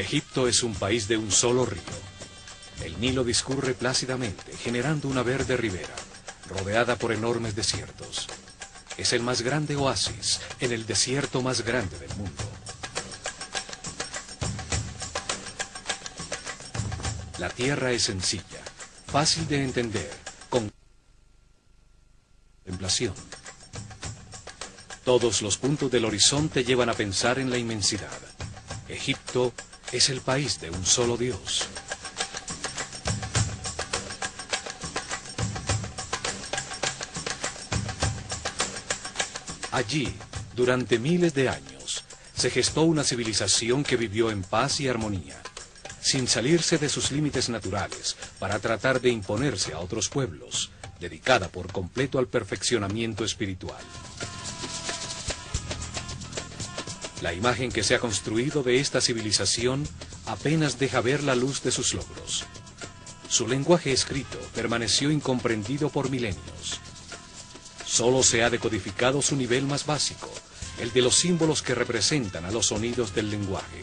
Egipto es un país de un solo río. El Nilo discurre plácidamente, generando una verde ribera, rodeada por enormes desiertos. Es el más grande oasis en el desierto más grande del mundo. La tierra es sencilla, fácil de entender, con contemplación. Todos los puntos del horizonte llevan a pensar en la inmensidad. Egipto es el país de un solo Dios. Allí, durante miles de años, se gestó una civilización que vivió en paz y armonía, sin salirse de sus límites naturales para tratar de imponerse a otros pueblos, dedicada por completo al perfeccionamiento espiritual. La imagen que se ha construido de esta civilización apenas deja ver la luz de sus logros. Su lenguaje escrito permaneció incomprendido por milenios. Solo se ha decodificado su nivel más básico, el de los símbolos que representan a los sonidos del lenguaje.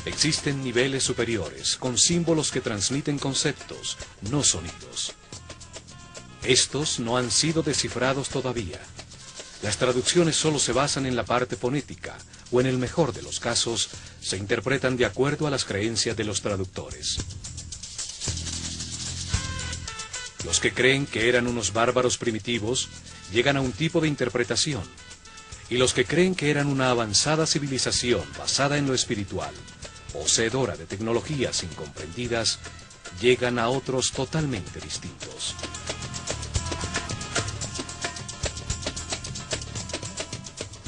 Existen niveles superiores, con símbolos que transmiten conceptos, no sonidos. Estos no han sido descifrados todavía. Las traducciones solo se basan en la parte fonética, o en el mejor de los casos, se interpretan de acuerdo a las creencias de los traductores. Los que creen que eran unos bárbaros primitivos, llegan a un tipo de interpretación, y los que creen que eran una avanzada civilización basada en lo espiritual, poseedora de tecnologías incomprendidas, llegan a otros totalmente distintos.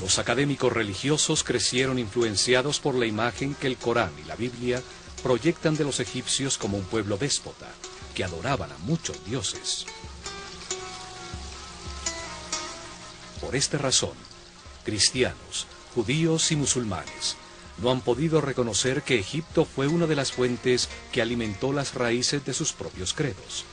Los académicos religiosos crecieron influenciados por la imagen que el Corán y la Biblia proyectan de los egipcios como un pueblo déspota, que adoraban a muchos dioses. Por esta razón, cristianos, judíos y musulmanes no han podido reconocer que Egipto fue una de las fuentes que alimentó las raíces de sus propios credos.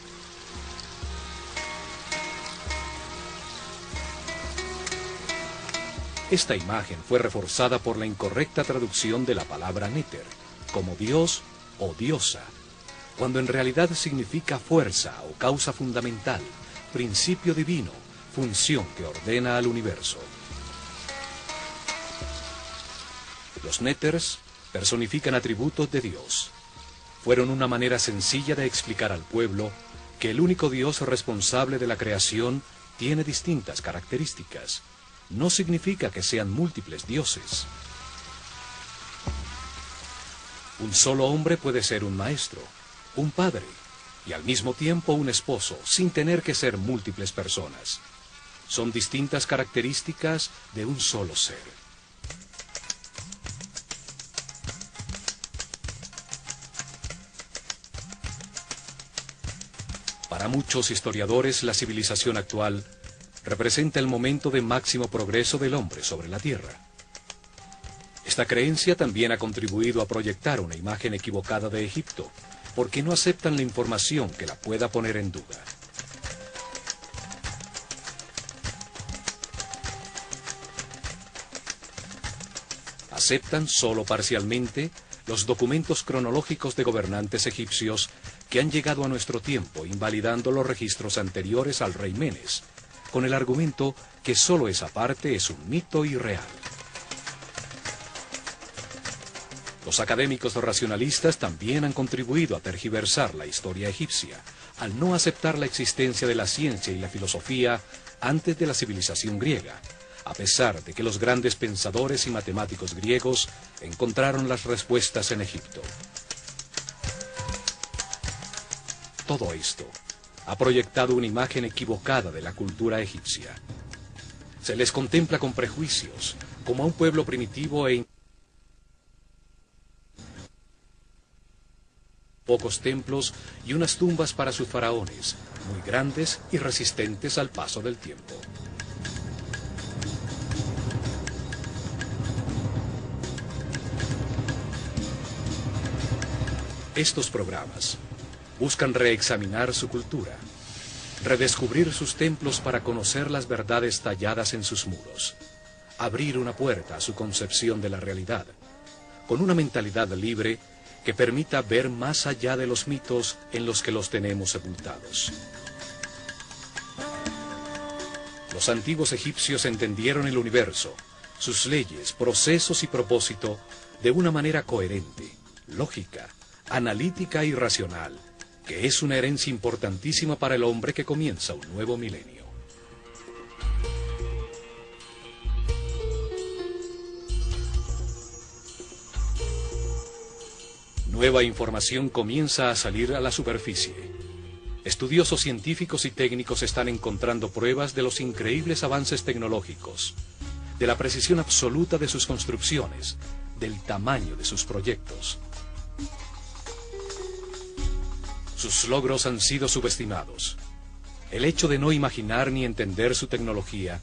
Esta imagen fue reforzada por la incorrecta traducción de la palabra Néter, como Dios o diosa, cuando en realidad significa fuerza o causa fundamental, principio divino, función que ordena al universo. Los Néters personifican atributos de Dios. Fueron una manera sencilla de explicar al pueblo que el único Dios responsable de la creación tiene distintas características. No significa que sean múltiples dioses. Un solo hombre puede ser un maestro, un padre, y al mismo tiempo un esposo, sin tener que ser múltiples personas. Son distintas características de un solo ser. Para muchos historiadores, la civilización actual representa el momento de máximo progreso del hombre sobre la Tierra. Esta creencia también ha contribuido a proyectar una imagen equivocada de Egipto, porque no aceptan la información que la pueda poner en duda. Aceptan solo parcialmente los documentos cronológicos de gobernantes egipcios que han llegado a nuestro tiempo, invalidando los registros anteriores al rey Menes, con el argumento que solo esa parte es un mito irreal. Los académicos racionalistas también han contribuido a tergiversar la historia egipcia, al no aceptar la existencia de la ciencia y la filosofía antes de la civilización griega, a pesar de que los grandes pensadores y matemáticos griegos encontraron las respuestas en Egipto. Todo esto ha proyectado una imagen equivocada de la cultura egipcia. Se les contempla con prejuicios, como a un pueblo primitivo e pocos templos y unas tumbas para sus faraones, muy grandes y resistentes al paso del tiempo. Estos programas buscan reexaminar su cultura, redescubrir sus templos para conocer las verdades talladas en sus muros, abrir una puerta a su concepción de la realidad, con una mentalidad libre que permita ver más allá de los mitos en los que los tenemos sepultados. Los antiguos egipcios entendieron el universo, sus leyes, procesos y propósito de una manera coherente, lógica, analítica y racional, que es una herencia importantísima para el hombre que comienza un nuevo milenio. Nueva información comienza a salir a la superficie. Estudiosos científicos y técnicos están encontrando pruebas de los increíbles avances tecnológicos, de la precisión absoluta de sus construcciones, del tamaño de sus proyectos. Sus logros han sido subestimados. El hecho de no imaginar ni entender su tecnología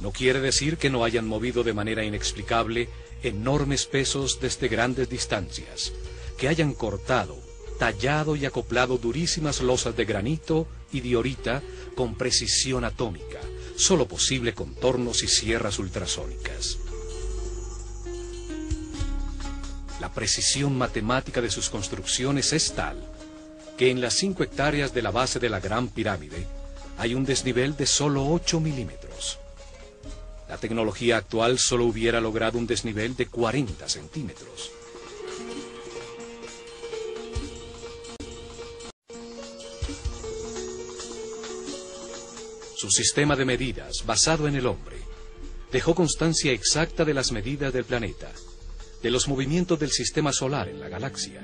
no quiere decir que no hayan movido de manera inexplicable enormes pesos desde grandes distancias, que hayan cortado, tallado y acoplado durísimas losas de granito y diorita con precisión atómica, solo posible con tornos y sierras ultrasónicas. La precisión matemática de sus construcciones es tal que en las 5 hectáreas de la base de la Gran Pirámide hay un desnivel de solo 8 milímetros. La tecnología actual solo hubiera logrado un desnivel de 40 centímetros. Su sistema de medidas, basado en el hombre, dejó constancia exacta de las medidas del planeta, de los movimientos del sistema solar en la galaxia.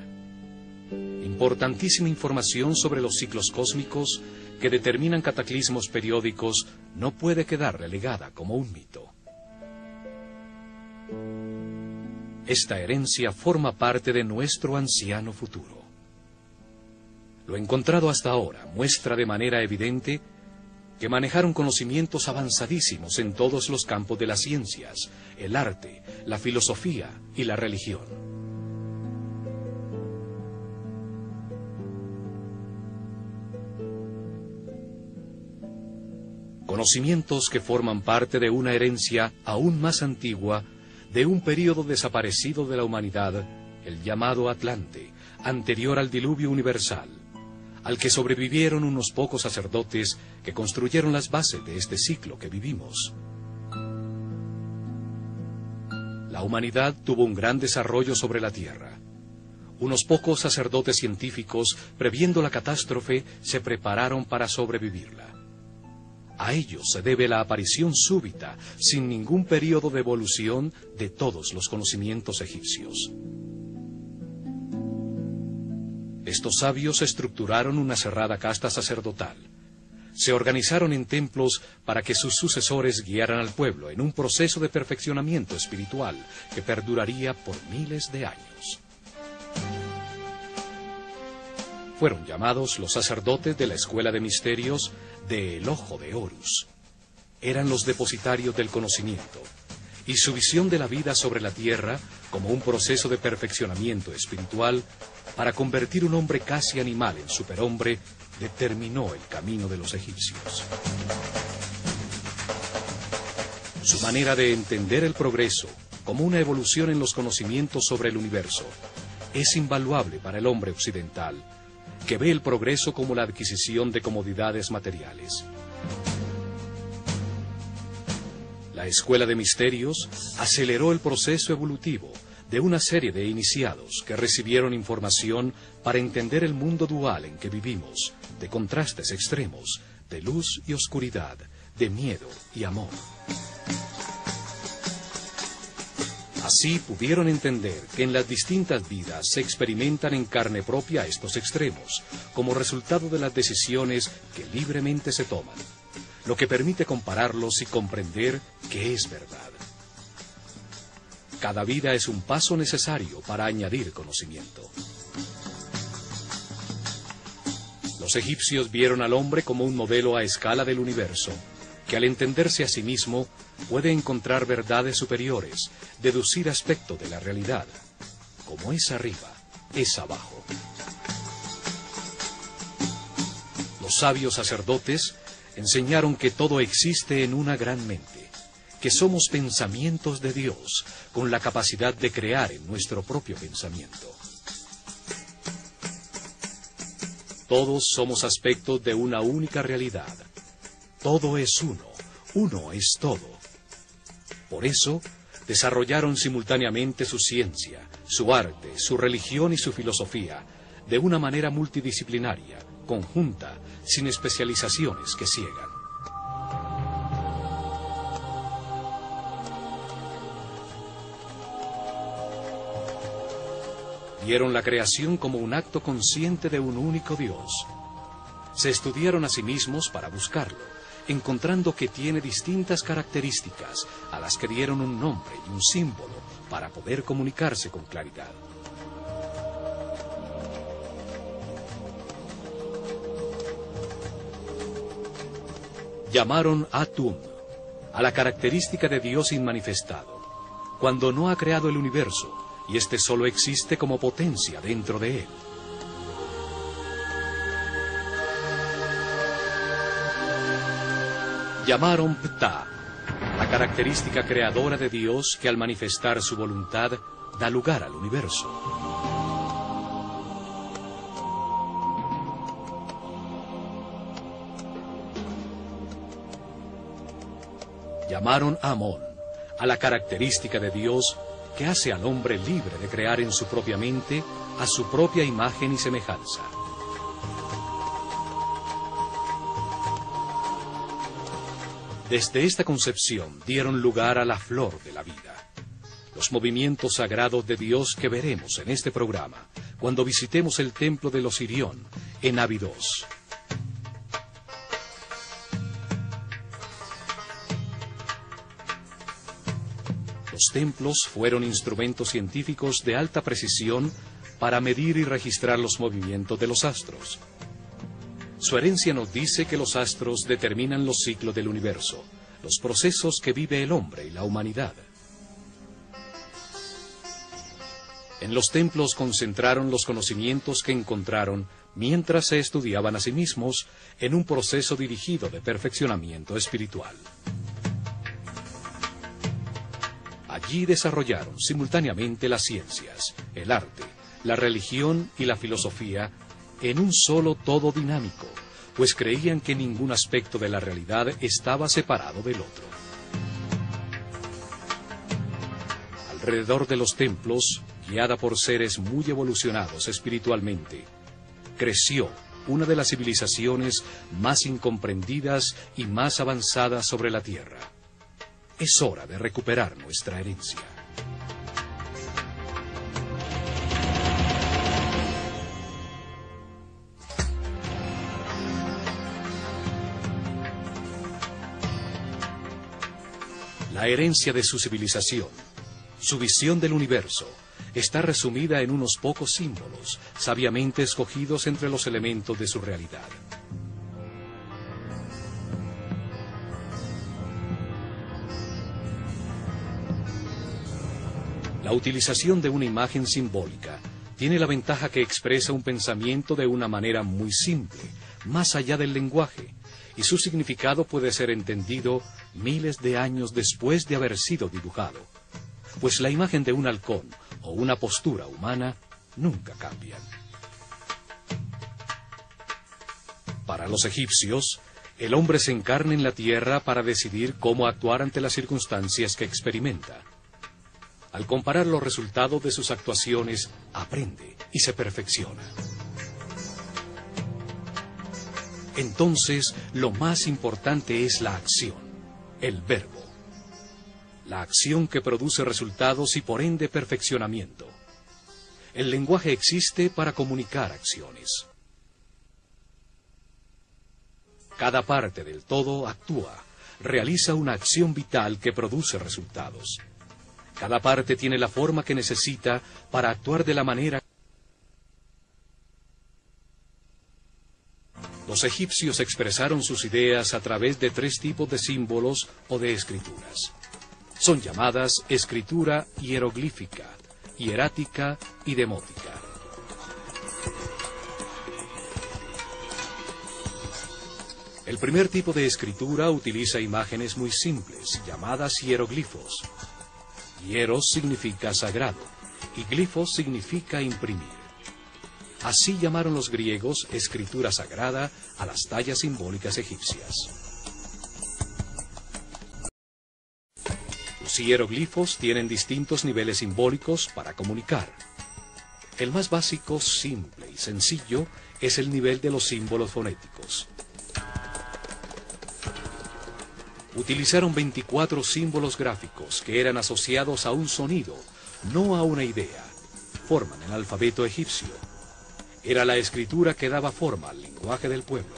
Importantísima información sobre los ciclos cósmicos que determinan cataclismos periódicos no puede quedar relegada como un mito. Esta herencia forma parte de nuestro anciano futuro. Lo encontrado hasta ahora muestra de manera evidente que manejaron conocimientos avanzadísimos en todos los campos de las ciencias, el arte, la filosofía y la religión. Conocimientos que forman parte de una herencia aún más antigua de un período desaparecido de la humanidad, el llamado Atlante, anterior al diluvio universal, al que sobrevivieron unos pocos sacerdotes que construyeron las bases de este ciclo que vivimos. La humanidad tuvo un gran desarrollo sobre la Tierra. Unos pocos sacerdotes científicos, previendo la catástrofe, se prepararon para sobrevivirla. A ellos se debe la aparición súbita, sin ningún período de evolución, de todos los conocimientos egipcios. Estos sabios estructuraron una cerrada casta sacerdotal. Se organizaron en templos para que sus sucesores guiaran al pueblo en un proceso de perfeccionamiento espiritual que perduraría por miles de años. Fueron llamados los sacerdotes de la escuela de misterios de El Ojo de Horus. Eran los depositarios del conocimiento, y su visión de la vida sobre la tierra como un proceso de perfeccionamiento espiritual para convertir un hombre casi animal en superhombre determinó el camino de los egipcios. Su manera de entender el progreso como una evolución en los conocimientos sobre el universo es invaluable para el hombre occidental, que ve el progreso como la adquisición de comodidades materiales. La Escuela de Misterios aceleró el proceso evolutivo de una serie de iniciados que recibieron información para entender el mundo dual en que vivimos, de contrastes extremos, de luz y oscuridad, de miedo y amor. Así pudieron entender que en las distintas vidas se experimentan en carne propia estos extremos, como resultado de las decisiones que libremente se toman, lo que permite compararlos y comprender qué es verdad. Cada vida es un paso necesario para añadir conocimiento. Los egipcios vieron al hombre como un modelo a escala del universo, que al entenderse a sí mismo puede encontrar verdades superiores, deducir aspectos de la realidad. Como es arriba, es abajo. Los sabios sacerdotes enseñaron que todo existe en una gran mente, que somos pensamientos de Dios, con la capacidad de crear en nuestro propio pensamiento. Todos somos aspectos de una única realidad. Todo es uno, uno es todo. Por eso, desarrollaron simultáneamente su ciencia, su arte, su religión y su filosofía, de una manera multidisciplinaria, conjunta, sin especializaciones que ciegan. Vieron la creación como un acto consciente de un único Dios. Se estudiaron a sí mismos para buscarlo, encontrando que tiene distintas características, a las que dieron un nombre y un símbolo para poder comunicarse con claridad. Llamaron Atum, a la característica de Dios inmanifestado, cuando no ha creado el universo, y éste solo existe como potencia dentro de él. Llamaron Ptah, la característica creadora de Dios que al manifestar su voluntad da lugar al universo. Llamaron Amón, a la característica de Dios que hace al hombre libre de crear en su propia mente a su propia imagen y semejanza. Desde esta concepción dieron lugar a la flor de la vida, los movimientos sagrados de Dios que veremos en este programa cuando visitemos el templo de los Sirión en Abidos. Los templos fueron instrumentos científicos de alta precisión para medir y registrar los movimientos de los astros. Su herencia nos dice que los astros determinan los ciclos del universo, los procesos que vive el hombre y la humanidad. En los templos concentraron los conocimientos que encontraron mientras se estudiaban a sí mismos en un proceso dirigido de perfeccionamiento espiritual. Allí desarrollaron simultáneamente las ciencias, el arte, la religión y la filosofía en un solo todo dinámico, pues creían que ningún aspecto de la realidad estaba separado del otro. Alrededor de los templos, guiada por seres muy evolucionados espiritualmente, creció una de las civilizaciones más incomprendidas y más avanzadas sobre la Tierra. Es hora de recuperar nuestra herencia. La herencia de su civilización, su visión del universo, está resumida en unos pocos símbolos, sabiamente escogidos entre los elementos de su realidad. La utilización de una imagen simbólica tiene la ventaja que expresa un pensamiento de una manera muy simple, más allá del lenguaje, y su significado puede ser entendido miles de años después de haber sido dibujado, pues la imagen de un halcón o una postura humana nunca cambian. Para los egipcios, el hombre se encarna en la tierra para decidir cómo actuar ante las circunstancias que experimenta. Al comparar los resultados de sus actuaciones, aprende y se perfecciona. Entonces, lo más importante es la acción, el verbo. La acción que produce resultados y por ende perfeccionamiento. El lenguaje existe para comunicar acciones. Cada parte del todo actúa, realiza una acción vital que produce resultados. Cada parte tiene la forma que necesita para actuar de la manera. Los egipcios expresaron sus ideas a través de 3 tipos de símbolos o de escrituras. Son llamadas escritura hieroglífica, hierática y demótica. El primer tipo de escritura utiliza imágenes muy simples, llamadas hieroglifos. Hieros significa sagrado, y glifos significa imprimir. Así llamaron los griegos escritura sagrada a las tallas simbólicas egipcias. Los hieroglifos tienen distintos niveles simbólicos para comunicar. El más básico, simple y sencillo es el nivel de los símbolos fonéticos. Utilizaron 24 símbolos gráficos que eran asociados a un sonido, no a una idea. Forman el alfabeto egipcio. Era la escritura que daba forma al lenguaje del pueblo.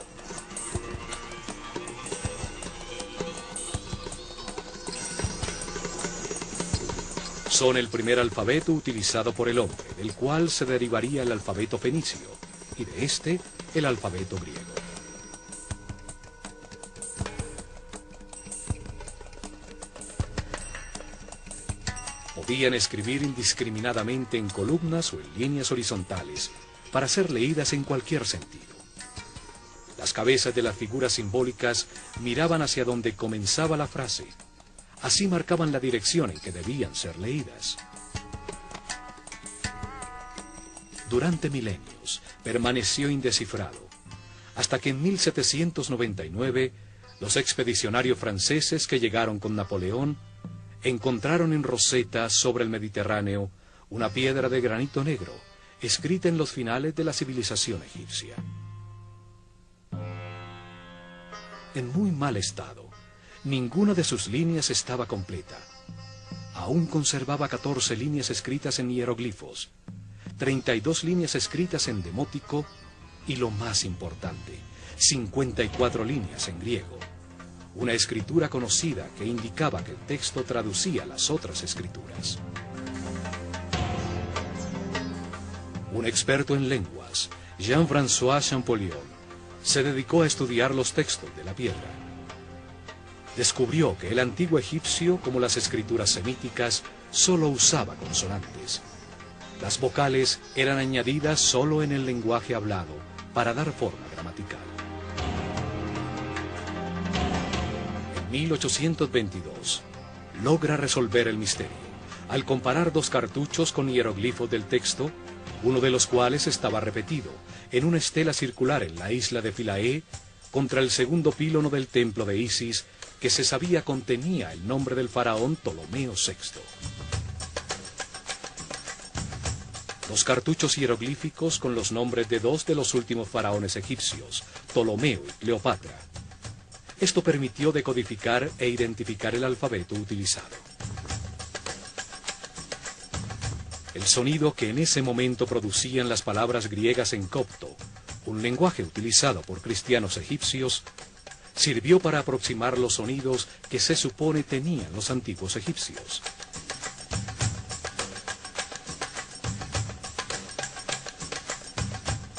Son el primer alfabeto utilizado por el hombre, del cual se derivaría el alfabeto fenicio, y de este, el alfabeto griego. Podían escribir indiscriminadamente en columnas o en líneas horizontales, para ser leídas en cualquier sentido. Las cabezas de las figuras simbólicas miraban hacia donde comenzaba la frase. Así marcaban la dirección en que debían ser leídas. Durante milenios permaneció indescifrado, hasta que en 1799 los expedicionarios franceses que llegaron con Napoleón encontraron en Rosetta, sobre el Mediterráneo, una piedra de granito negro, escrita en los finales de la civilización egipcia. En muy mal estado, ninguna de sus líneas estaba completa. Aún conservaba 14 líneas escritas en hieroglifos, 32 líneas escritas en demótico y, lo más importante, 54 líneas en griego. Una escritura conocida que indicaba que el texto traducía las otras escrituras. Un experto en lenguas, Jean-François Champollion, se dedicó a estudiar los textos de la piedra. Descubrió que el antiguo egipcio, como las escrituras semíticas, solo usaba consonantes. Las vocales eran añadidas solo en el lenguaje hablado para dar forma gramatical. En 1822, logra resolver el misterio al comparar dos cartuchos con hieroglifos del texto, uno de los cuales estaba repetido en una estela circular en la isla de Philae contra el segundo pílono del templo de Isis, que se sabía contenía el nombre del faraón Ptolomeo VI. Los cartuchos hieroglíficos con los nombres de dos de los últimos faraones egipcios, Ptolomeo y Cleopatra. Esto permitió decodificar e identificar el alfabeto utilizado. El sonido que en ese momento producían las palabras griegas en copto, un lenguaje utilizado por cristianos egipcios, sirvió para aproximar los sonidos que se supone tenían los antiguos egipcios.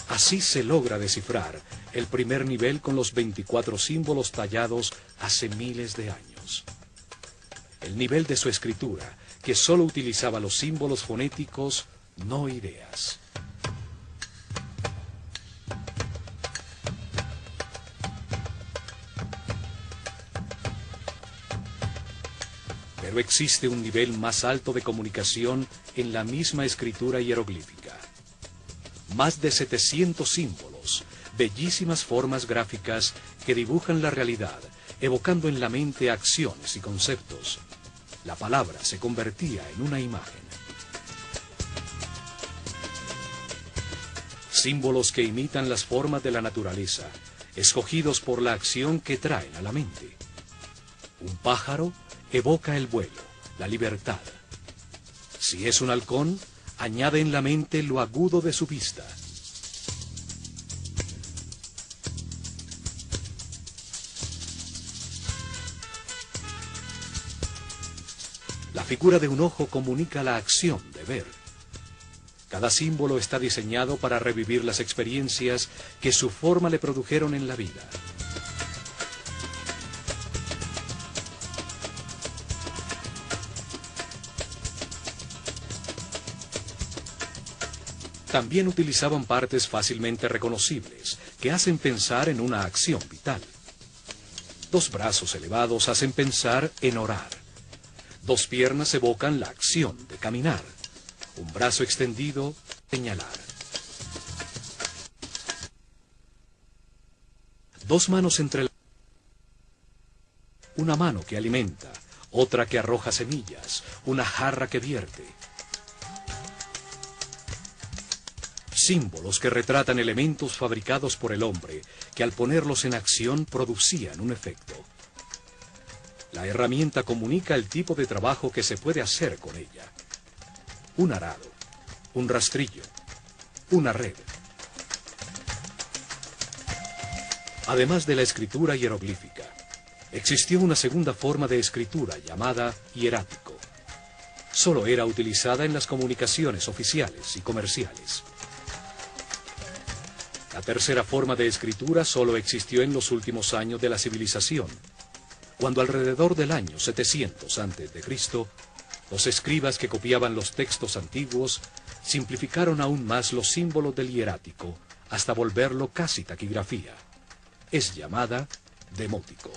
Así se logra descifrar el primer nivel con los 24 símbolos tallados hace miles de años. El nivel de su escritura, que solo utilizaba los símbolos fonéticos, no ideas. Pero existe un nivel más alto de comunicación en la misma escritura hieroglífica. Más de 700 símbolos, bellísimas formas gráficas que dibujan la realidad, evocando en la mente acciones y conceptos. La palabra se convertía en una imagen. Símbolos que imitan las formas de la naturaleza, escogidos por la acción que traen a la mente. Un pájaro evoca el vuelo, la libertad. Si es un halcón, añade en la mente lo agudo de su vista. La figura de un ojo comunica la acción de ver. Cada símbolo está diseñado para revivir las experiencias que su forma le produjeron en la vida. También utilizaban partes fácilmente reconocibles, que hacen pensar en una acción vital. Dos brazos elevados hacen pensar en orar. Dos piernas evocan la acción de caminar. Un brazo extendido, señalar. Dos manos entre una mano que alimenta, otra que arroja semillas, una jarra que vierte. Símbolos que retratan elementos fabricados por el hombre, que al ponerlos en acción producían un efecto. La herramienta comunica el tipo de trabajo que se puede hacer con ella. Un arado, un rastrillo, una red. Además de la escritura hieroglífica, existió una segunda forma de escritura llamada hierático. Solo era utilizada en las comunicaciones oficiales y comerciales. La tercera forma de escritura solo existió en los últimos años de la civilización, cuando alrededor del año 700 a.C., los escribas que copiaban los textos antiguos simplificaron aún más los símbolos del hierático hasta volverlo casi taquigrafía. Es llamada demótico.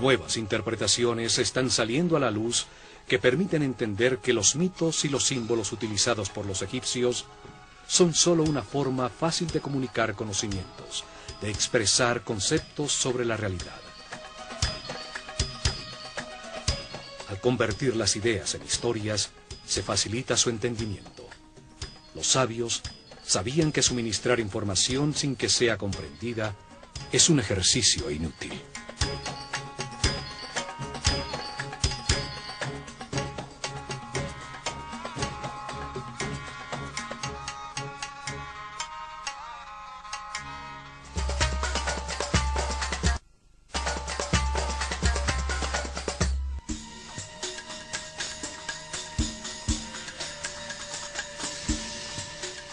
Nuevas interpretaciones están saliendo a la luz que permiten entender que los mitos y los símbolos utilizados por los egipcios son solo una forma fácil de comunicar conocimientos, de expresar conceptos sobre la realidad. Al convertir las ideas en historias, se facilita su entendimiento. Los sabios sabían que suministrar información sin que sea comprendida es un ejercicio inútil.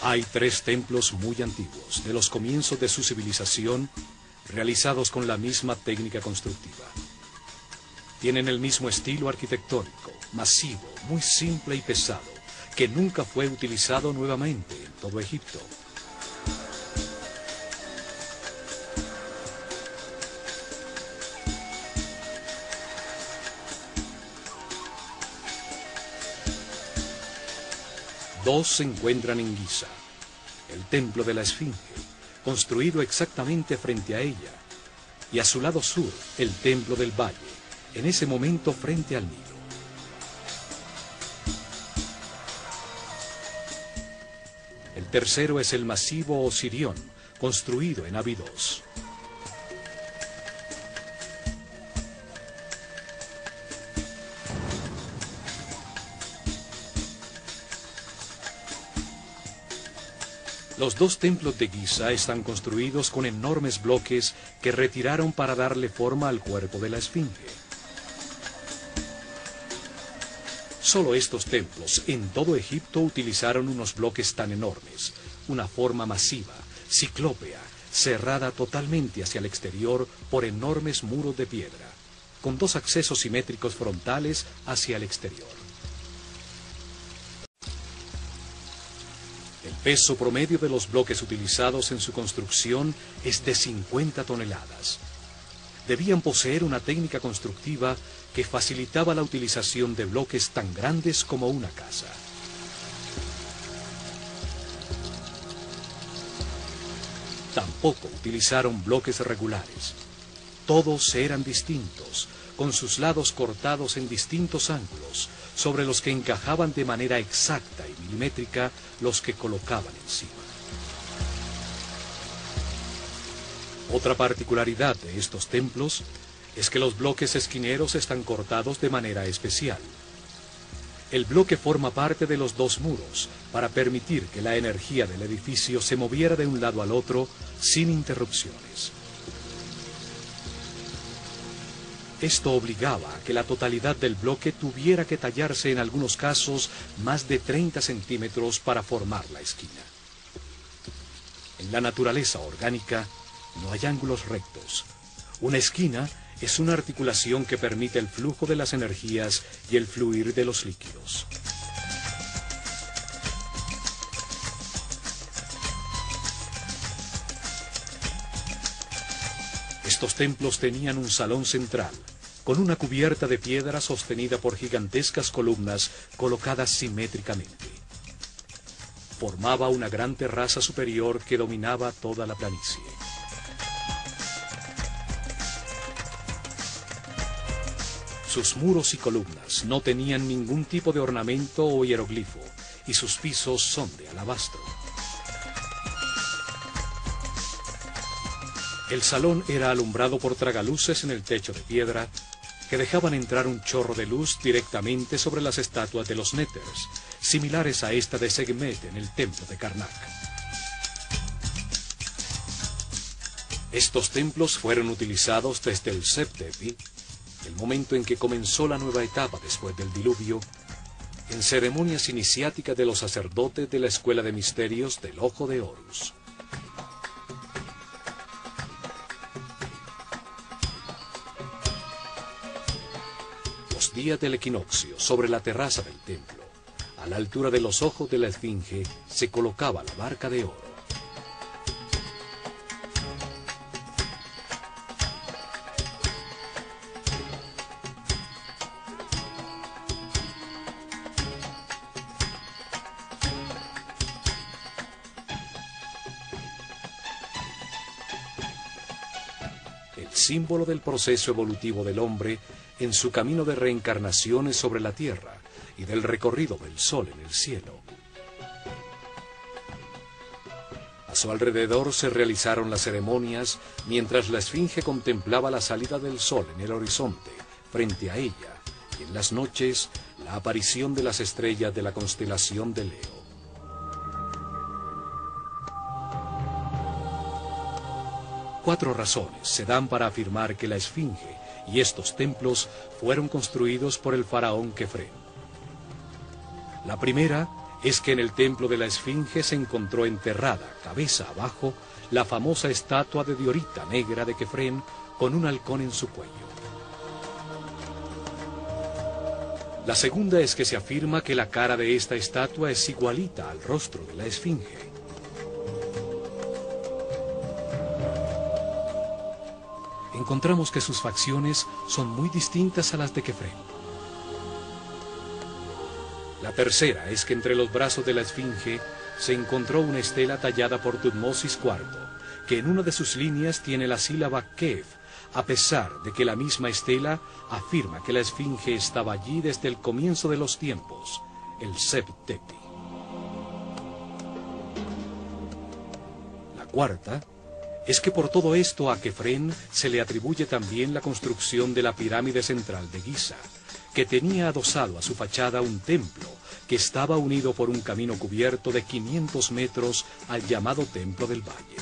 Hay 3 templos muy antiguos, de los comienzos de su civilización, realizados con la misma técnica constructiva. Tienen el mismo estilo arquitectónico, masivo, muy simple y pesado, que nunca fue utilizado nuevamente en todo Egipto. Dos se encuentran en Giza, el templo de la Esfinge, construido exactamente frente a ella, y a su lado sur, el templo del Valle, en ese momento frente al Nilo. El tercero es el masivo Osirión, construido en Abidos. Los 2 templos de Giza están construidos con enormes bloques que retiraron para darle forma al cuerpo de la Esfinge. Solo estos templos en todo Egipto utilizaron unos bloques tan enormes, una forma masiva, ciclópea, cerrada totalmente hacia el exterior por enormes muros de piedra, con 2 accesos simétricos frontales hacia el exterior. El peso promedio de los bloques utilizados en su construcción es de 50 toneladas. Debían poseer una técnica constructiva que facilitaba la utilización de bloques tan grandes como una casa. Tampoco utilizaron bloques regulares. Todos eran distintos, con sus lados cortados en distintos ángulos, sobre los que encajaban de manera exacta y milimétrica los que colocaban encima. Otra particularidad de estos templos es que los bloques esquineros están cortados de manera especial. El bloque forma parte de los 2 muros para permitir que la energía del edificio se moviera de un lado al otro sin interrupciones. Esto obligaba a que la totalidad del bloque tuviera que tallarse en algunos casos más de 30 centímetros para formar la esquina. En la naturaleza orgánica no hay ángulos rectos. Una esquina es una articulación que permite el flujo de las energías y el fluir de los líquidos. Estos templos tenían un salón central, con una cubierta de piedra sostenida por gigantescas columnas colocadas simétricamente. Formaba una gran terraza superior que dominaba toda la planicie. Sus muros y columnas no tenían ningún tipo de ornamento o hieroglifo, y sus pisos son de alabastro. El salón era alumbrado por tragaluces en el techo de piedra, que dejaban entrar un chorro de luz directamente sobre las estatuas de los néters, similares a esta de Sekhmet en el templo de Karnak. Estos templos fueron utilizados desde el Sep-Tepi, el momento en que comenzó la nueva etapa después del diluvio, en ceremonias iniciáticas de los sacerdotes de la escuela de misterios del Ojo de Horus. Los días del equinoccio, sobre la terraza del templo, a la altura de los ojos de la esfinge, se colocaba la barca de oro. Símbolo del proceso evolutivo del hombre en su camino de reencarnaciones sobre la tierra y del recorrido del sol en el cielo. A su alrededor se realizaron las ceremonias mientras la esfinge contemplaba la salida del sol en el horizonte frente a ella, y en las noches la aparición de las estrellas de la constelación de Leo. Cuatro razones se dan para afirmar que la esfinge y estos templos fueron construidos por el faraón Kefren. La primera es que en el templo de la esfinge se encontró enterrada, cabeza abajo, la famosa estatua de Diorita negra de Kefren con un halcón en su cuello. La segunda es que se afirma que la cara de esta estatua es igualita al rostro de la esfinge. Encontramos que sus facciones son muy distintas a las de Kefren. La tercera es que entre los brazos de la esfinge se encontró una estela tallada por Tutmosis IV, que en una de sus líneas tiene la sílaba Kef, a pesar de que la misma estela afirma que la esfinge estaba allí desde el comienzo de los tiempos, el Sep-Tepi. La cuarta es que por todo esto a Kefren se le atribuye también la construcción de la pirámide central de Giza, que tenía adosado a su fachada un templo que estaba unido por un camino cubierto de 500 metros al llamado Templo del Valle.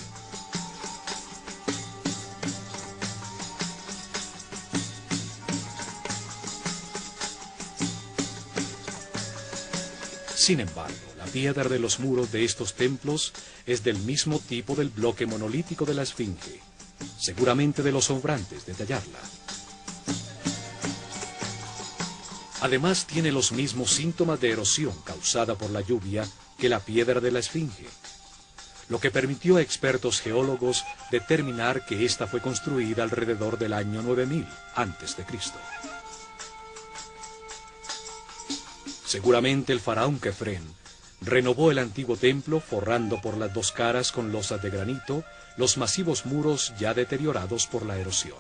Sin embargo, la piedra de los muros de estos templos es del mismo tipo del bloque monolítico de la esfinge, seguramente de los sobrantes de tallarla. Además tiene los mismos síntomas de erosión causada por la lluvia que la piedra de la esfinge, lo que permitió a expertos geólogos determinar que ésta fue construida alrededor del año 9000 a.C. Seguramente el faraón Kefren renovó el antiguo templo forrando por las dos caras con losas de granito los masivos muros ya deteriorados por la erosión.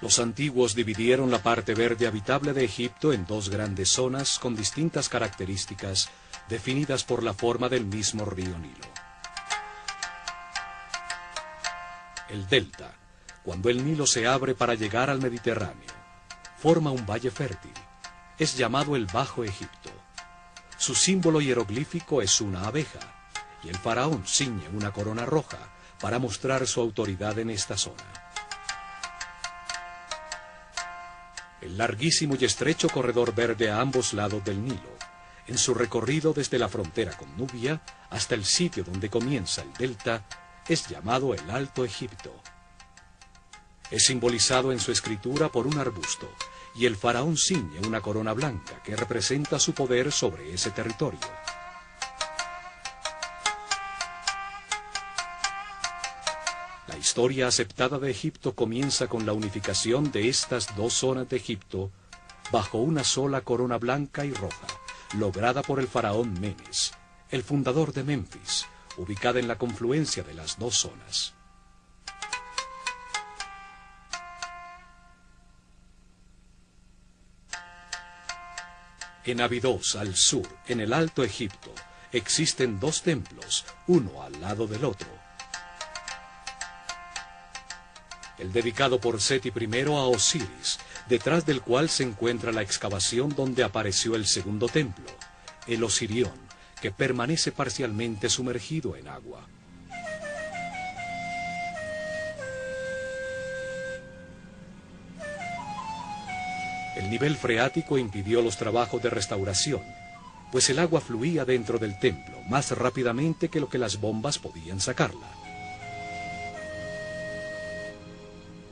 Los antiguos dividieron la parte verde habitable de Egipto en dos grandes zonas con distintas características definidas por la forma del mismo río Nilo. El delta, cuando el Nilo se abre para llegar al Mediterráneo, forma un valle fértil. Es llamado el Bajo Egipto. Su símbolo hieroglífico es una abeja, y el faraón ciñe una corona roja para mostrar su autoridad en esta zona. El larguísimo y estrecho corredor verde a ambos lados del Nilo, en su recorrido desde la frontera con Nubia hasta el sitio donde comienza el delta, es llamado el Alto Egipto. Es simbolizado en su escritura por un arbusto y el faraón ciñe una corona blanca que representa su poder sobre ese territorio. La historia aceptada de Egipto comienza con la unificación de estas dos zonas de Egipto bajo una sola corona blanca y roja, lograda por el faraón Menes, el fundador de Memphis, ubicada en la confluencia de las dos zonas. En Abidos, al sur, en el Alto Egipto, existen dos templos, uno al lado del otro. El dedicado por Seti I a Osiris, detrás del cual se encuentra la excavación donde apareció el segundo templo, el Osirión, que permanece parcialmente sumergido en agua. El nivel freático impidió los trabajos de restauración, pues el agua fluía dentro del templo más rápidamente que lo que las bombas podían sacarla.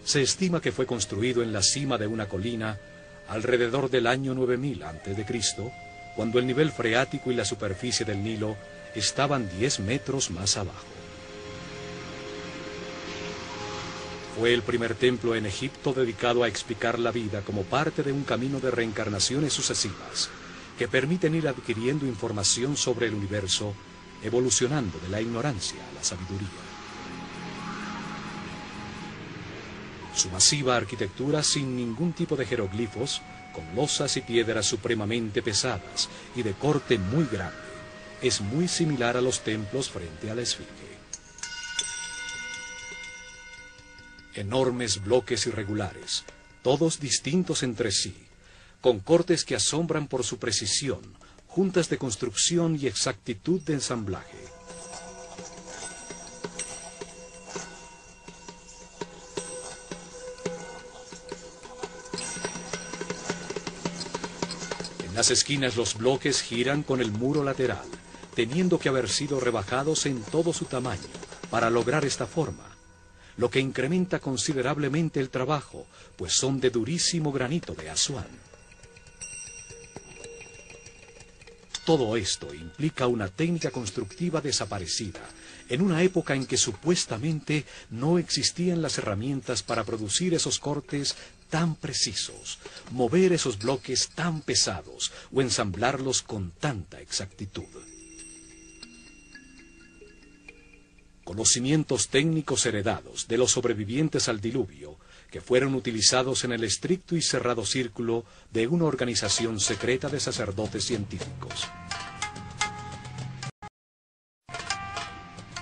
Se estima que fue construido en la cima de una colina alrededor del año 9000 a.C., cuando el nivel freático y la superficie del Nilo estaban 10 metros más abajo. Fue el primer templo en Egipto dedicado a explicar la vida como parte de un camino de reencarnaciones sucesivas, que permiten ir adquiriendo información sobre el universo, evolucionando de la ignorancia a la sabiduría. Su masiva arquitectura sin ningún tipo de jeroglifos, con losas y piedras supremamente pesadas y de corte muy grande, es muy similar a los templos frente a la Esfinge. Enormes bloques irregulares, todos distintos entre sí, con cortes que asombran por su precisión, juntas de construcción y exactitud de ensamblaje. En las esquinas los bloques giran con el muro lateral, teniendo que haber sido rebajados en todo su tamaño para lograr esta forma, lo que incrementa considerablemente el trabajo, pues son de durísimo granito de Asuán. Todo esto implica una técnica constructiva desaparecida, en una época en que supuestamente no existían las herramientas para producir esos cortes tan precisos, mover esos bloques tan pesados o ensamblarlos con tanta exactitud. Conocimientos técnicos heredados de los sobrevivientes al diluvio, que fueron utilizados en el estricto y cerrado círculo de una organización secreta de sacerdotes científicos.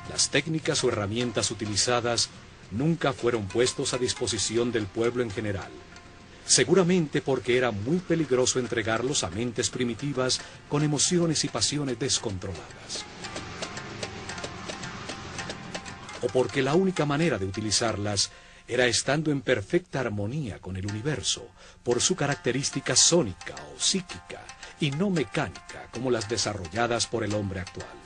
Las técnicas o herramientas utilizadas nunca fueron puestos a disposición del pueblo en general, seguramente porque era muy peligroso entregarlos a mentes primitivas con emociones y pasiones descontroladas, o porque la única manera de utilizarlas era estando en perfecta armonía con el universo, por su característica sónica o psíquica, y no mecánica como las desarrolladas por el hombre actual.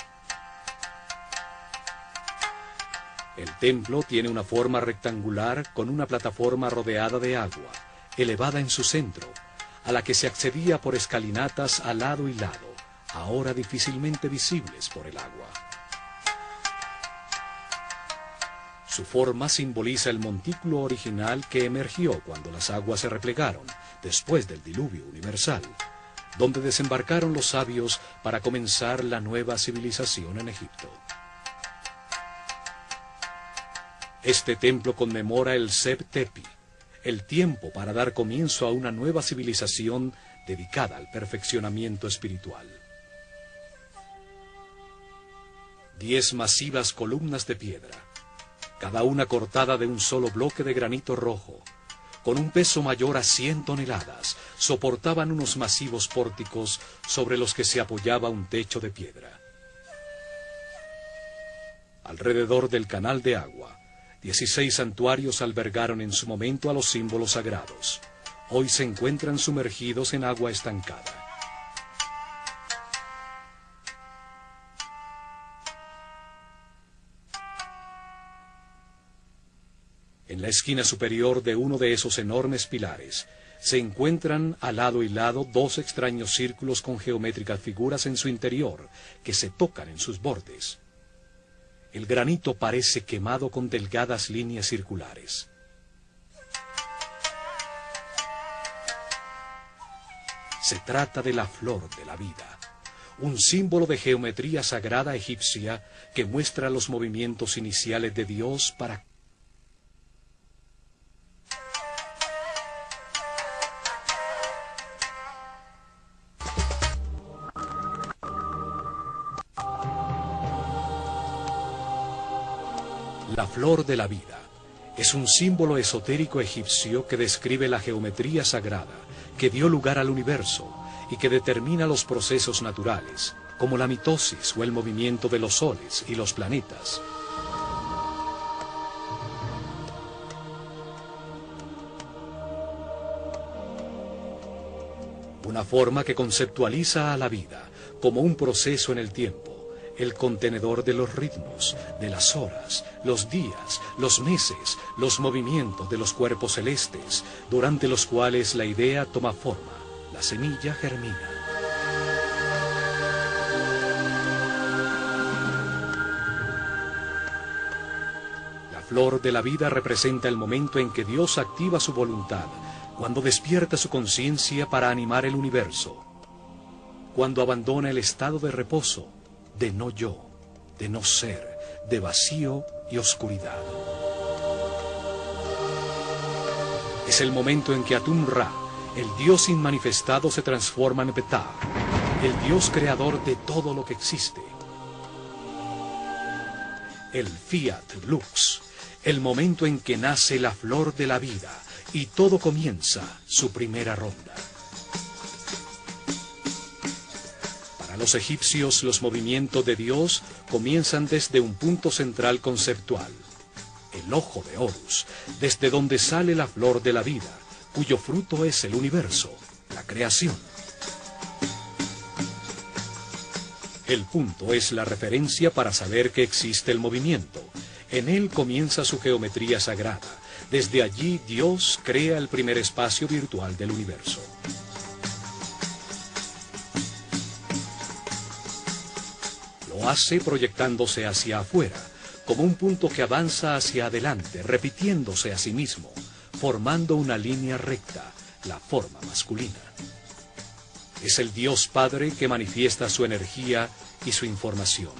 El templo tiene una forma rectangular con una plataforma rodeada de agua, elevada en su centro, a la que se accedía por escalinatas a lado y lado, ahora difícilmente visibles por el agua. Su forma simboliza el montículo original que emergió cuando las aguas se replegaron, después del diluvio universal, donde desembarcaron los sabios para comenzar la nueva civilización en Egipto. Este templo conmemora el Seb Tepi, el tiempo para dar comienzo a una nueva civilización dedicada al perfeccionamiento espiritual. 10 masivas columnas de piedra, cada una cortada de un solo bloque de granito rojo, con un peso mayor a 100 toneladas, soportaban unos masivos pórticos sobre los que se apoyaba un techo de piedra. Alrededor del canal de agua, 16 santuarios albergaron en su momento a los símbolos sagrados. Hoy se encuentran sumergidos en agua estancada. En la esquina superior de uno de esos enormes pilares se encuentran a lado y lado dos extraños círculos con geométricas figuras en su interior, que se tocan en sus bordes. El granito parece quemado con delgadas líneas circulares. Se trata de la flor de la vida, un símbolo de geometría sagrada egipcia que muestra los movimientos iniciales de Dios para la flor de la vida. Es un símbolo esotérico egipcio que describe la geometría sagrada que dio lugar al universo y que determina los procesos naturales, como la mitosis o el movimiento de los soles y los planetas. Una forma que conceptualiza a la vida como un proceso en el tiempo, el contenedor de los ritmos, de las horas, los días, los meses, los movimientos de los cuerpos celestes, durante los cuales la idea toma forma, la semilla germina. La flor de la vida representa el momento en que Dios activa su voluntad, cuando despierta su conciencia para animar el universo, cuando abandona el estado de reposo, de no yo, de no ser, de vacío y oscuridad. Es el momento en que Atum-Ra, el Dios inmanifestado, se transforma en Ptah, el Dios creador de todo lo que existe. El Fiat Lux, el momento en que nace la flor de la vida y todo comienza su primera ronda. Los egipcios, los movimientos de Dios comienzan desde un punto central conceptual, el ojo de Horus, desde donde sale la flor de la vida, cuyo fruto es el universo, la creación. El punto es la referencia para saber que existe el movimiento. En él comienza su geometría sagrada. Desde allí Dios crea el primer espacio virtual del universo. Lo hace proyectándose hacia afuera, como un punto que avanza hacia adelante, repitiéndose a sí mismo, formando una línea recta, la forma masculina. Es el Dios Padre que manifiesta su energía y su información.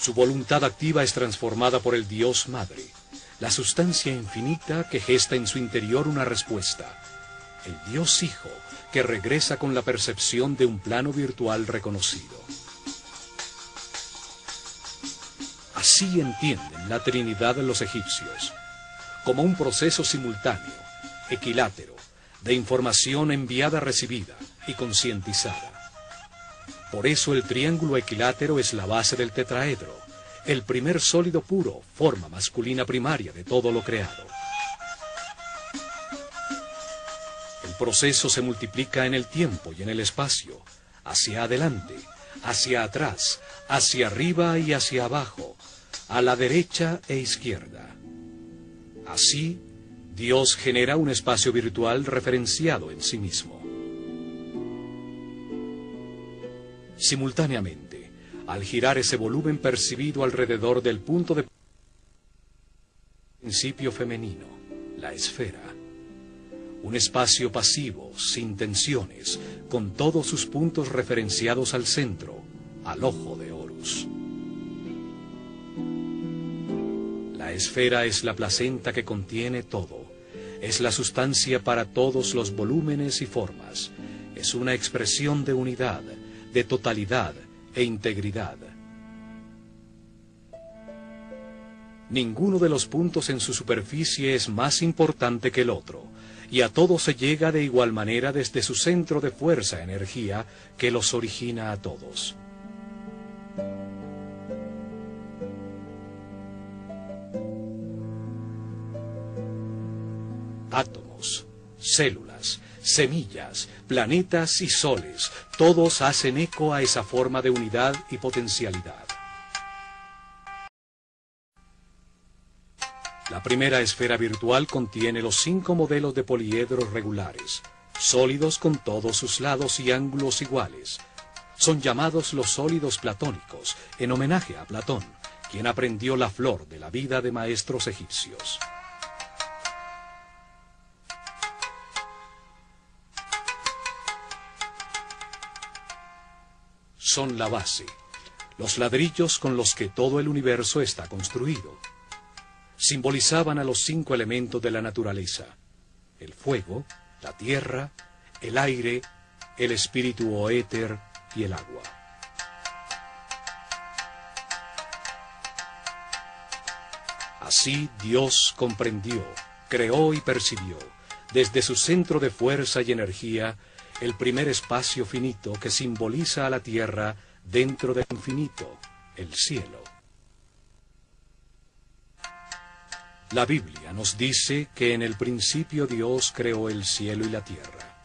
Su voluntad activa es transformada por el Dios Madre, la sustancia infinita que gesta en su interior una respuesta. El Dios Hijo, que regresa con la percepción de un plano virtual reconocido. Así entienden la Trinidad de los egipcios, como un proceso simultáneo, equilátero, de información enviada-recibida y concientizada. Por eso el triángulo equilátero es la base del tetraedro, el primer sólido puro, forma masculina primaria de todo lo creado. El proceso se multiplica en el tiempo y en el espacio, hacia adelante, hacia atrás, hacia arriba y hacia abajo, a la derecha e izquierda. Así, Dios genera un espacio virtual referenciado en sí mismo. Simultáneamente, al girar ese volumen percibido alrededor del punto de principio femenino, la esfera, un espacio pasivo, sin tensiones, con todos sus puntos referenciados al centro, al ojo de Horus. La esfera es la placenta que contiene todo, es la sustancia para todos los volúmenes y formas, es una expresión de unidad, de totalidad e integridad. Ninguno de los puntos en su superficie es más importante que el otro, y a todos se llega de igual manera desde su centro de fuerza, energía, que los origina a todos. Átomos, células, semillas, planetas y soles, todos hacen eco a esa forma de unidad y potencialidad. La La primera esfera virtual contiene los 5 modelos de poliedros regulares, sólidos con todos sus lados y ángulos iguales. Son llamados los sólidos platónicos, en homenaje a Platón, quien aprendió la flor de la vida de maestros egipcios. Son la base, los ladrillos con los que todo el universo está construido. Simbolizaban a los 5 elementos de la naturaleza: el fuego, la tierra, el aire, el espíritu o éter y el agua. Así Dios comprendió, creó y percibió, desde su centro de fuerza y energía, el primer espacio finito que simboliza a la tierra dentro del infinito, el cielo. La Biblia nos dice que en el principio Dios creó el cielo y la tierra.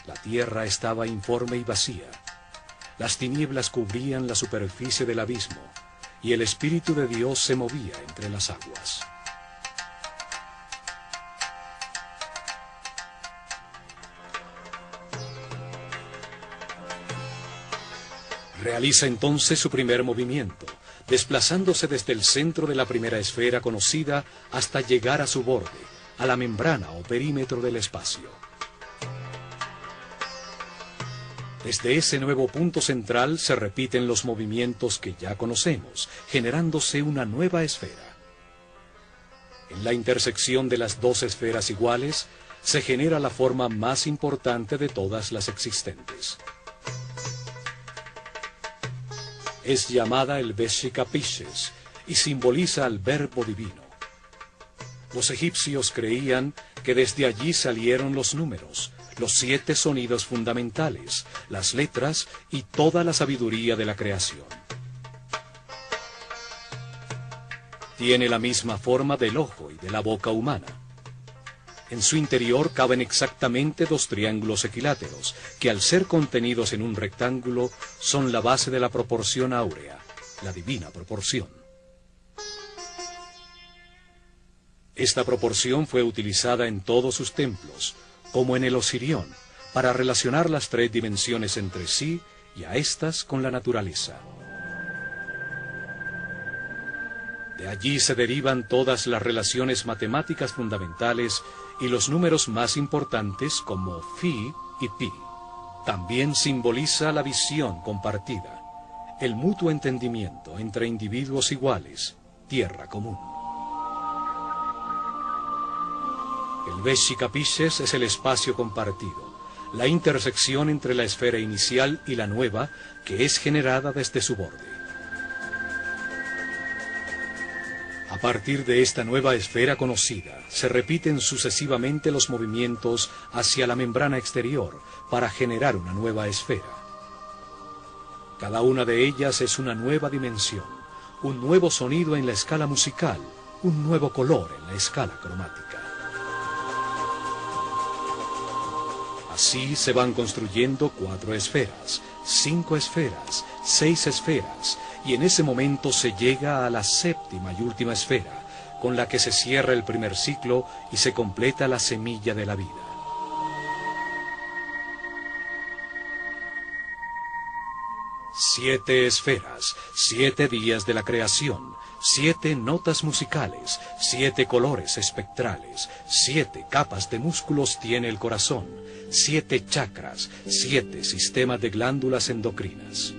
La tierra estaba informe y vacía. Las tinieblas cubrían la superficie del abismo, y el Espíritu de Dios se movía entre las aguas. Realiza entonces su primer movimiento, desplazándose desde el centro de la primera esfera conocida hasta llegar a su borde, a la membrana o perímetro del espacio. Desde ese nuevo punto central se repiten los movimientos que ya conocemos, generándose una nueva esfera. En la intersección de las 2 esferas iguales, se genera la forma más importante de todas las existentes. Es llamada el Veshika Pishes y simboliza al Verbo Divino. Los egipcios creían que desde allí salieron los números, los 7 sonidos fundamentales, las letras y toda la sabiduría de la creación. Tiene la misma forma del ojo y de la boca humana. En su interior caben exactamente 2 triángulos equiláteros, que al ser contenidos en un rectángulo, son la base de la proporción áurea, la divina proporción. Esta proporción fue utilizada en todos sus templos, como en el Osirión, para relacionar las 3 dimensiones entre sí y a estas con la naturaleza. De allí se derivan todas las relaciones matemáticas fundamentales y los números más importantes como Phi y Pi. También simboliza la visión compartida, el mutuo entendimiento entre individuos iguales, tierra común. El Veshika Pishes es el espacio compartido, la intersección entre la esfera inicial y la nueva que es generada desde su borde. A partir de esta nueva esfera conocida, se repiten sucesivamente los movimientos hacia la membrana exterior para generar una nueva esfera. Cada una de ellas es una nueva dimensión, un nuevo sonido en la escala musical, un nuevo color en la escala cromática. Así se van construyendo 4 esferas, 5 esferas, 6 esferas, y en ese momento se llega a la 7ª y última esfera, con la que se cierra el primer ciclo y se completa la semilla de la vida. Siete esferas, 7 días de la creación, 7 notas musicales, 7 colores espectrales, 7 capas de músculos tiene el corazón, 7 chakras, 7 sistemas de glándulas endocrinas.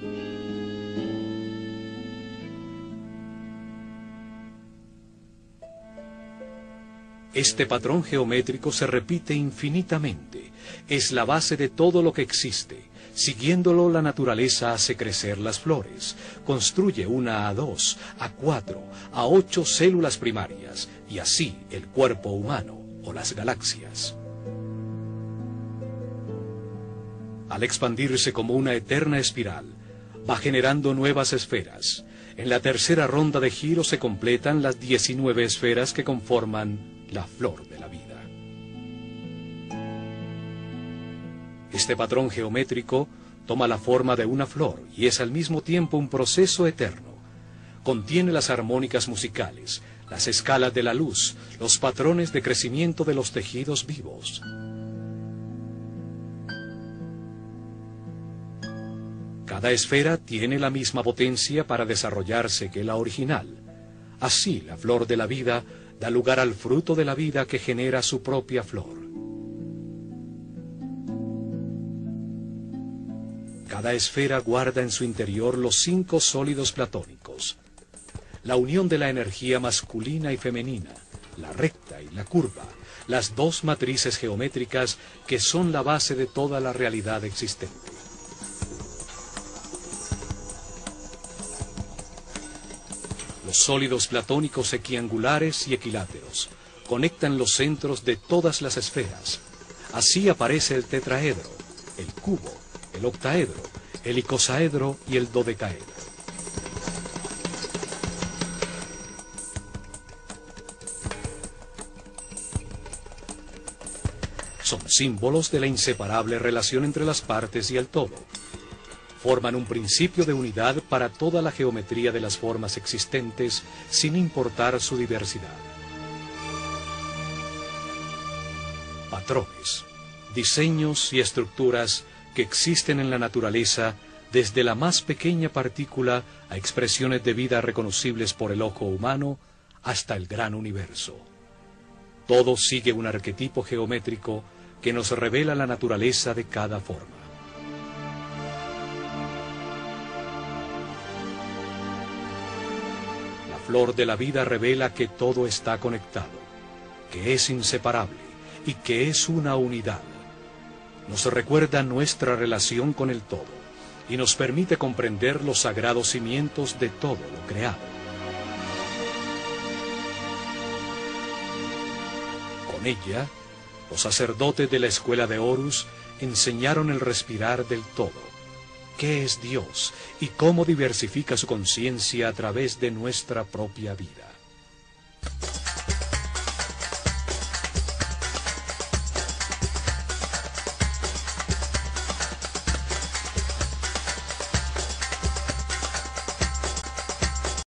Este patrón geométrico se repite infinitamente, es la base de todo lo que existe. Siguiéndolo, la naturaleza hace crecer las flores, construye una a 2, a 4, a 8 células primarias, y así el cuerpo humano o las galaxias. Al expandirse como una eterna espiral, va generando nuevas esferas. En la tercera ronda de giro se completan las 19 esferas que conforman la flor de la vida. Este patrón geométrico toma la forma de una flor y es al mismo tiempo un proceso eterno. Contiene las armónicas musicales, las escalas de la luz, los patrones de crecimiento de los tejidos vivos. Cada esfera tiene la misma potencia para desarrollarse que la original. Así, la flor de la vida da lugar al fruto de la vida que genera su propia flor. Cada esfera guarda en su interior los 5 sólidos platónicos. La unión de la energía masculina y femenina, la recta y la curva, las 2 matrices geométricas que son la base de toda la realidad existente. Los sólidos platónicos equiangulares y equiláteros conectan los centros de todas las esferas. Así aparece el tetraedro, el cubo, el octaedro, el icosaedro y el dodecaedro. Son símbolos de la inseparable relación entre las partes y el todo. Forman un principio de unidad para toda la geometría de las formas existentes, sin importar su diversidad. Patrones, diseños y estructuras que existen en la naturaleza, desde la más pequeña partícula a expresiones de vida reconocibles por el ojo humano, hasta el gran universo. Todo sigue un arquetipo geométrico que nos revela la naturaleza de cada forma. La flor de la vida revela que todo está conectado, que es inseparable y que es una unidad. Nos recuerda nuestra relación con el todo y nos permite comprender los sagrados cimientos de todo lo creado. Con ella, los sacerdotes de la escuela de Horus enseñaron el respirar del todo, qué es Dios y cómo diversifica su conciencia a través de nuestra propia vida.